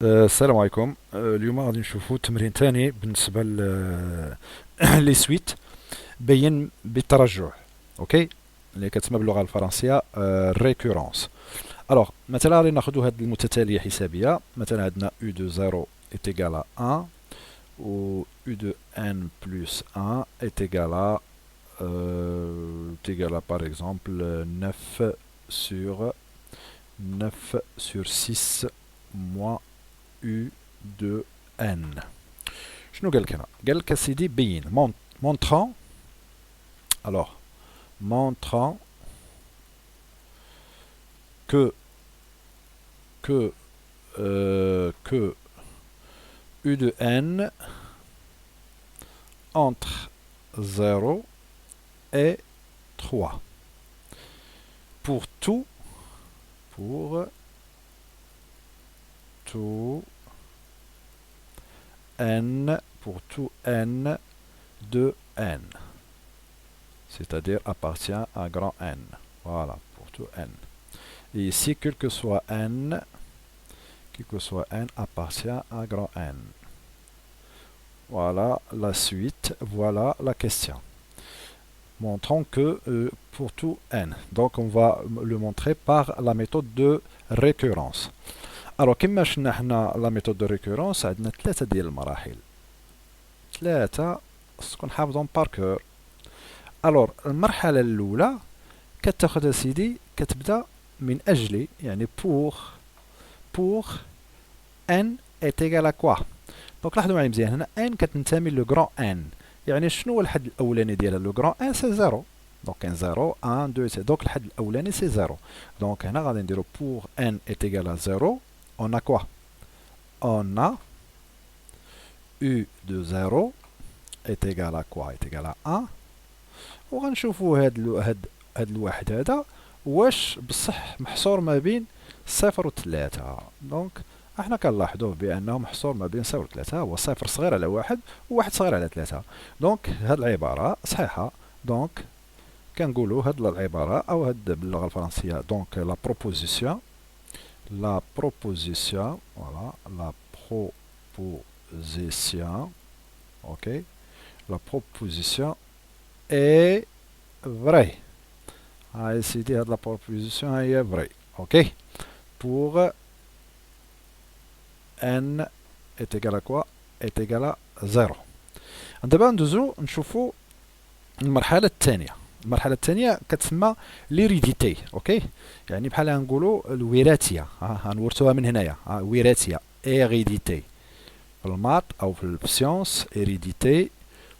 السلام عليكم. اليوم غادي نشوفوا تمرين ثاني بالنسبة لي سويت بين بالترجع. اوكي، اللي كتسمى باللغة الفرنسية ريكورونس. الوغ مثلا غادي ناخذوا هاد المتتالية حسابية. مثلا عندنا u de 0 est égal à 1 ou u de n plus 1 est égal à par exemple 9 sur 6 moins u de n. شنو قال لك هنا؟ قال لك سيدي بين montrant. alors montrant que que u de n entre 0 et 3 pour tout n, pour tout n de n, c'est-à-dire appartient à grand N. Voilà, pour tout n. Et ici, quel que soit n appartient à grand N. Voilà la suite, voilà la question. Montrons que pour tout n. Donc on va le montrer par la méthode de récurrence. Alors كما شفنا حنا لا ميثود دو ريكورونس عندنا ثلاثة ديال المراحل، ثلاثة خصكم حافظهم باركور. الور المرحلة الأولى كتاخد سيدي كتبدا من أجل، يعني بوغ ان est égal à quoi. دونك لاحظوا معايا مزيان، هنا ان كتنتمي لو غران ان، يعني شنو هو الحد الأولاني ديالها؟ لو غران ان سي زيرو. دونك كاين 0 1 2 سي، دونك الحد الأولاني سي زيرو. دونك هنا غادي نديرو بوغ ان est égal à 0. On a quoi? On a u de 0 est égal à quoi? Est égal à 1. وغنشوفوا هاد الواحد هذا واش بصح محصور ما بين 0 و 3. دونك احنا كنلاحظوه بانه محصور ما بين 0 و 3، هو 0 صغير على 1 و1 صغير على 3. دونك هاد العبارة صحيحة. دونك كنقولوا هاد العبارة او هاد باللغة الفرنسية دونك لا بروبوزيسيون. Voilà, la proposition, ok, la proposition est vraie. Ici, la proposition est vraie, ok, pour n est égal à quoi? Est égal à 0. دابا ندوزو نشوفو المرحلة الثانية. المرحلة الثانية كتسمى ليريديتي، اوكي، يعني بحال نقولوا الوراثية. غنورثوها من هنايا، وراثية، ايريديتي. في المات او في السيونس ايريديتي،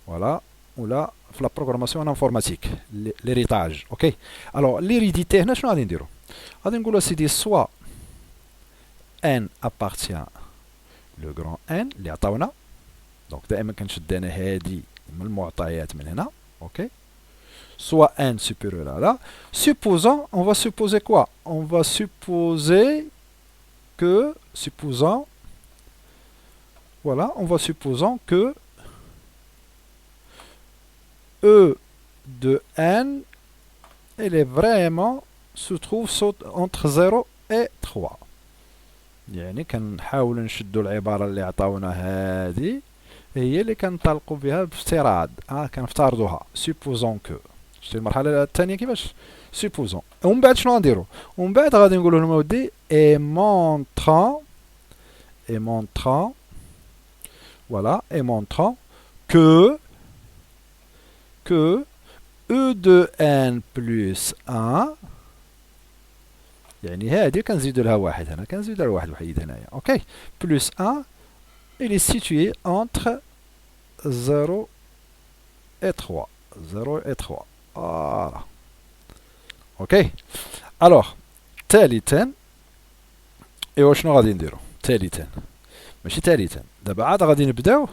فوالا، ولا في لا بروغراماسيون انفورماتيك ليريتاج، اوكي. الوغ ليريديتي هنا شنو غادي نديرو؟ غادي نقولوا سيدي سوا ان ابارتيان لو غران ان اللي عطاونا. دونك دائما كنشد انا هادي من المعطيات من هنا، اوكي، soit n supérieur à là. Supposons, on va supposer quoi? On va supposer que, voilà, on va supposons que E de n, elle est vraiment, se trouve entre 0 et 3. يعني كنحاول نشدوا العبارة اللي عطاونا هذه هي اللي كنطلقوا بها بافتراض، كنفترضوها. supposons que. شتي المرحلة الثانية كيفاش؟ supposons. ومن بعد شنو غنديرو؟ ومن بعد غادي نقولوا لهم اودي et montrant voilà et montrant que e de n plus 1، يعني هادي كنزيدو لها واحد هنا، كنزيدو لها واحد وحيد هنايا، اوكي، plus 1 il est situé entre 0 et 3. 0 et 3. Voilà. اوكي. الوغ ثالثا، ايوا شنو غادي نديرو؟ ثالثا ماشي ثالثا، دابا عاد غادي نبداو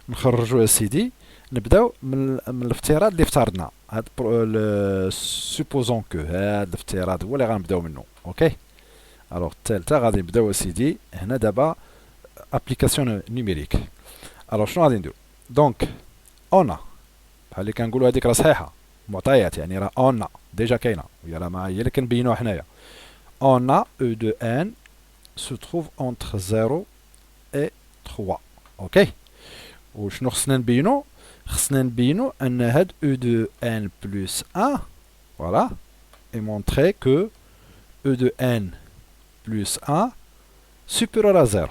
نخرجوا يا سيدي، نبداو من الافتراض اللي افترضنا. هاد سوبوزون كو، هاد الافتراض هو اللي غنبداو منه، اوكي. الوغ الثالثه غادي نبداو يا سيدي هنا دابا ابليكاسيون نيميريك. الوغ شنو غادي نديرو؟ دونك اون بحال اللي كنقولوا هذيك راه صحيحه، معطيات، يعني راه اون ديجا كاينه، هي راه هي اللي كنبينوها حنايا. اون او دو ان se trouve entre 0 et 3. Ok. وشنو خصنا نبينو؟ خصنا نبينو ان هاد E de n plus 1 voilà et montrer que E de n plus 1 supérieur à 0.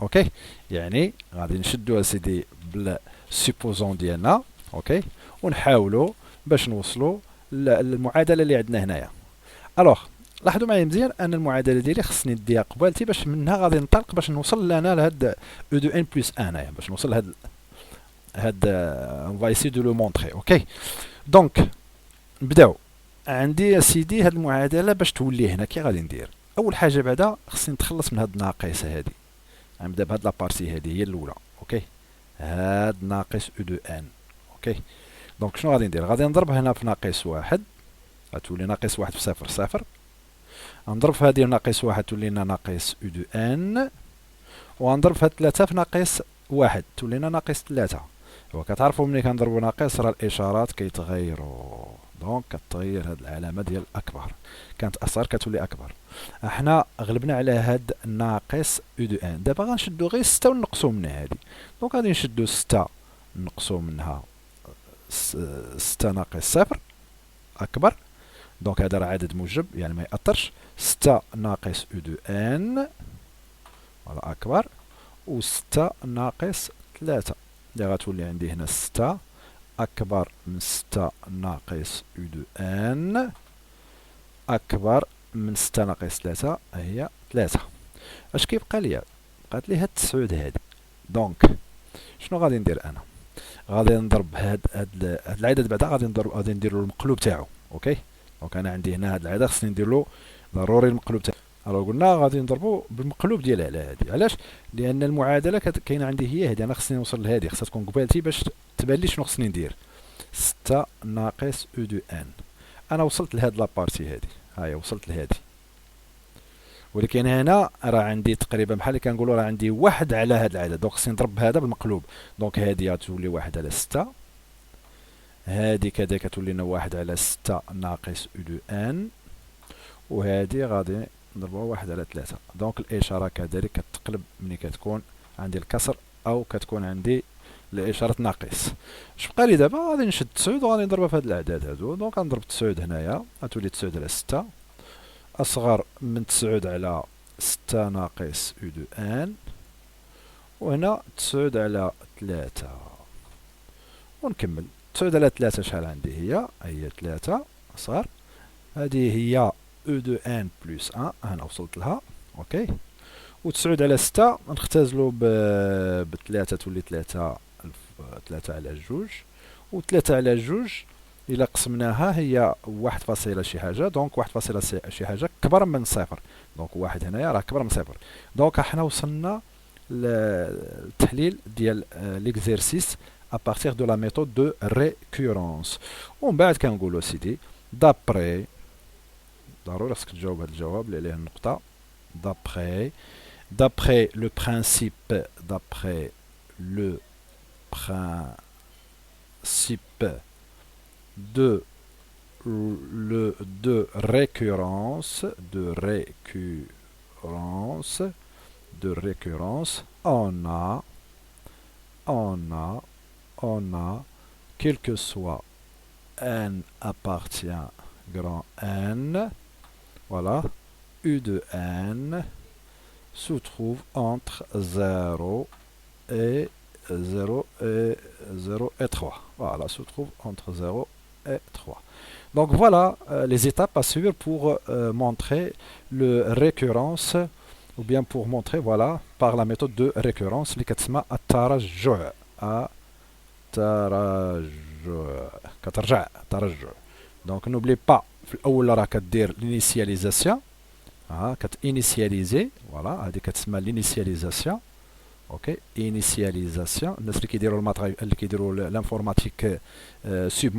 اوكي يعني غادي نشدو اسيدي بالسيبوزون ديالنا اوكي ونحاولوا باش نوصلوا للمعادله اللي عندنا هنايا. الوغ لاحظوا معايا مزيان ان المعادله ديالي خصني نديها قبالتي باش منها غادي ننطلق باش نوصل انا لهاد او دو ان بلس 1 هنايا باش نوصل لهاد اون فا ايسي دو لو مونطري. اوكي دونك نبداو. عندي اسيدي هاد المعادله باش تولي هنا كي غادي ندير. اول حاجه بعدا خصني نتخلص من هاد الناقصه هادي. غنبدا بهاد لابارتي هادي هي الاولى. اوكي هاد ناقص او دو ان. اوكي دونك شنو غادي ندير؟ غادي نضرب هنا في ناقص واحد غتولي ناقص واحد في صفر صفر. غنضرب في هادي ناقص واحد تولي لنا ناقص او دو ان. وغنضرب في هاد ثلاثة في ناقص واحد تولي لنا ناقص ثلاثة. هو كتعرفوا ملي كنضربوا ناقص راه الاشارات كيتغيروا دونك كتغير هاد العلامه ديال اكبر كانت اصغر كتولي اكبر. احنا غلبنا على هاد الناقص او دو ان. دابا غنشدو غير 6 ونقصو منها هادي دونك غادي نشدو 6 نقصو منها 6 ناقص صفر اكبر دونك هذا راه عدد موجب يعني ما يأثرش. 6 ناقص او دو ان فوالا اكبر و 6 ناقص 3 اللي غتولي عندي هنا 6 أكبر من 6 ناقص أو دو ان أكبر من 6 ناقص 3 هي 3. اش كيبقى ليا؟ بقات لي هاد 9 هادي. دونك شنو غادي ندير انا؟ غادي نضرب هاد العدد بعدا غادي ندير له المقلوب تاعو. اوكي دونك انا عندي هنا هاد العدد خصني ندير له ضروري المقلوب تاعو. الو قلنا غادي نضربو بالمقلوب ديالها على هادي. علاش؟ لان المعادله كاينه عندي هي هادي. انا خصني نوصل لهادي خصها تكون قبالتي باش تبان لي شنو خصني ندير. 6 ناقص او دو ان. انا وصلت لهاد لابارتي هادي هاهي وصلت لهادي ولكن هنا راه عندي تقريبا بحال اللي كنقولوا راه عندي واحد على هاد العدد دونك خصني نضرب هذا بالمقلوب. دونك هادي غتولي واحد على 6 هادي كذا كتولي لنا واحد على 6 ناقص او دو ان وهادي غادي نضربوها واحد على 3. دونك الاشاره كذلك كتقلب ملي كتكون عندي الكسر او كتكون عندي الاشاره ناقص. اش بقى لي دابا؟ غادي نشد 9 وغادي نضربها في هاد الاعداد هادو. دونك غنضرب 9 هنايا غتولي 9 على 6 اصغر من 9 على 6 ناقص او دو ان وهنا 9 على 3 ونكمل. 9 على 3 شحال عندي؟ هي 3 اصغر. هذه هي او دو ان بلس 1 هنا وصلت لها. اوكي و9 على 6 نختزلو ب3 تولي 3 على 2 و3 على 2 إلا قسمناها هي 1 فاصلة شي حاجة. دونك 1 فاصلة شي حاجة كبر من صفر. دونك واحد هنايا راه كبر من صفر. دونك حنا وصلنا للتحليل ديال ليكزيرسيس ابارتيغ دو لا ميثود دو ريكورونس. ومن بعد كنقولو سيدي دابري ضروري خصك تجاوب هذا الجواب اللي عليه النقطة. d'après le principe de récurrence on a quel que soit n appartient grand N voilà U de n se trouve entre 0 et 3. Voilà, se trouve entre 0 et 3. Donc voilà les étapes à suivre pour montrer le récurrence ou bien pour montrer voilà par la méthode de récurrence اللي كتسمى الترجع. كترجع. Donc n'oublie pas في الاول راه كدير l'initialisation كتانيسياليزي فوالا هذه كتسمى l'initialisation. اوكي انيسياليزاسيون. الناس اللي كيديروا الماتريال اللي كيديروا الانفورماتيك سوب